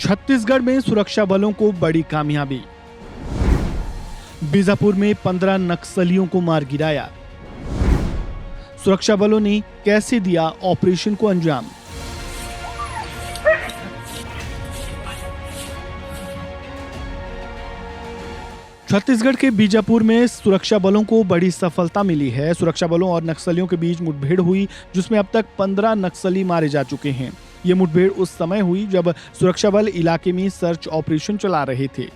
छत्तीसगढ़ में सुरक्षा बलों को बड़ी कामयाबी। बीजापुर में 15 नक्सलियों को मार गिराया। सुरक्षा बलों ने कैसे दिया ऑपरेशन को अंजाम। छत्तीसगढ़ के बीजापुर में सुरक्षा बलों को बड़ी सफलता मिली है। सुरक्षा बलों और नक्सलियों के बीच मुठभेड़ हुई, जिसमें अब तक 15 नक्सली मारे जा चुके हैं। ये मुठभेड़ उस समय हुई जब सुरक्षा बल इलाके में सर्च ऑपरेशन चला रहे थे।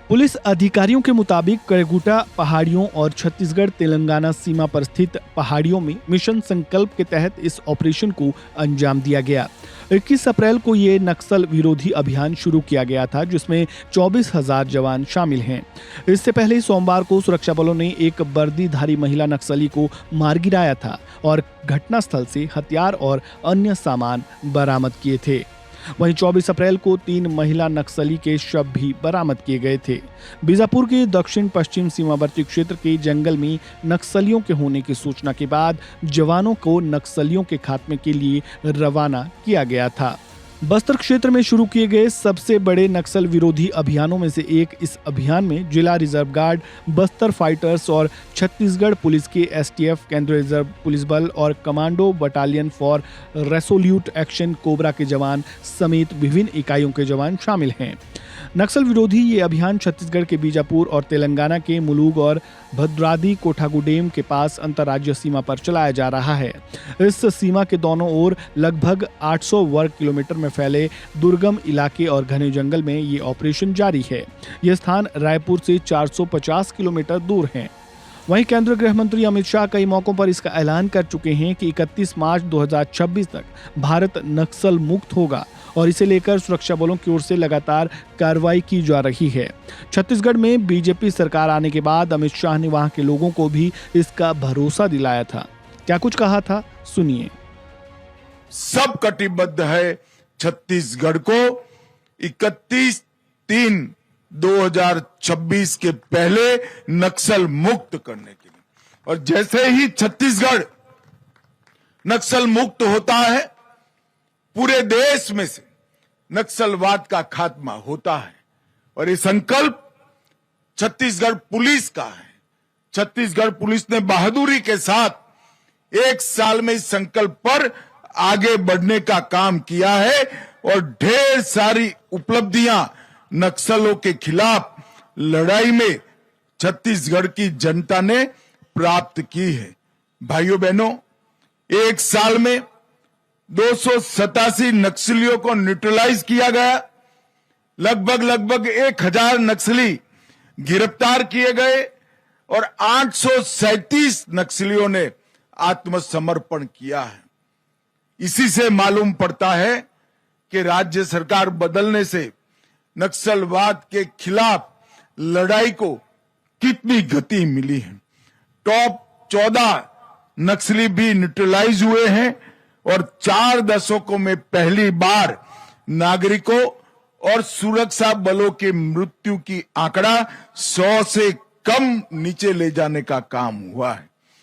पुलिस अधिकारियों के मुताबिक करगुटा पहाड़ियों और छत्तीसगढ़ तेलंगाना सीमा पर स्थित पहाड़ियों में मिशन संकल्प के तहत इस ऑपरेशन को अंजाम दिया गया। 21 अप्रैल को ये नक्सल विरोधी अभियान शुरू किया गया था, जिसमें 24,000 जवान शामिल हैं। इससे पहले सोमवार को सुरक्षा बलों ने एक वर्दीधारी महिला नक्सली को मार गिराया था और घटनास्थल से हथियार और अन्य सामान बरामद किए थे। वहीं 24 अप्रैल को 3 महिला नक्सली के शव भी बरामद किए गए थे। बीजापुर के दक्षिण पश्चिम सीमावर्ती क्षेत्र के जंगल में नक्सलियों के होने की सूचना के बाद जवानों को नक्सलियों के खात्मे के लिए रवाना किया गया था। बस्तर क्षेत्र में शुरू किए गए सबसे बड़े नक्सल विरोधी अभियानों में से एक इस अभियान में जिला रिजर्व गार्ड, बस्तर फाइटर्स और छत्तीसगढ़ पुलिस के एसटीएफ, केंद्रीय रिजर्व पुलिस बल और commando battalion for Resolute action cobra के जवान समेत विभिन्न इकाइयों के जवान शामिल हैं। नक्सल विरोधी ये अभियान छत्तीसगढ़ के बीजापुर और तेलंगाना के मुलुगु और भद्राद्री कोठागुडेम के पास अंतर्राज्यीय सीमा पर चलाया जा रहा है। इस सीमा के दोनों ओर लगभग 800 वर्ग किलोमीटर में फैले दुर्गम इलाके और घने जंगल में ये ऑपरेशन जारी है। यह स्थान रायपुर से 450 किलोमीटर दूर है। वहीं केंद्रीय गृह मंत्री अमित शाह कई मौकों पर इसका ऐलान कर चुके हैं कि 31 मार्च 2026 तक भारत नक्सल मुक्त होगा और इसे लेकर सुरक्षा बलों की ओर से लगातार कार्रवाई की जा रही है। छत्तीसगढ़ में बीजेपी सरकार आने के बाद अमित शाह ने वहां के लोगों को भी इसका भरोसा दिलाया था। क्या कुछ कहा था, सुनिए। सब कटिबद्ध है छत्तीसगढ़ को 31/3/2026 के पहले नक्सल मुक्त करने के लिए। और जैसे ही छत्तीसगढ़ नक्सल मुक्त होता है, पूरे देश में से नक्सलवाद का खात्मा होता है। और ये संकल्प छत्तीसगढ़ पुलिस का है। छत्तीसगढ़ पुलिस ने बहादुरी के साथ 1 साल में इस संकल्प पर आगे बढ़ने का काम किया है और ढेर सारी उपलब्धियां नक्सलों के खिलाफ लड़ाई में छत्तीसगढ़ की जनता ने प्राप्त की है। भाइयों बहनों, 1 साल में 287 नक्सलियों को न्यूट्रलाइज किया गया। लगभग 1000 नक्सली गिरफ्तार किए गए और 837 नक्सलियों ने आत्मसमर्पण किया है। इसी से मालूम पड़ता है कि राज्य सरकार बदलने से नक्सलवाद के खिलाफ लड़ाई को कितनी गति मिली है। टॉप 14 नक्सली भी न्यूट्रलाइज हुए हैं और 4 दशकों में पहली बार नागरिकों और सुरक्षा बलों की मृत्यु की आंकड़ा 100 से कम नीचे ले जाने का काम हुआ है।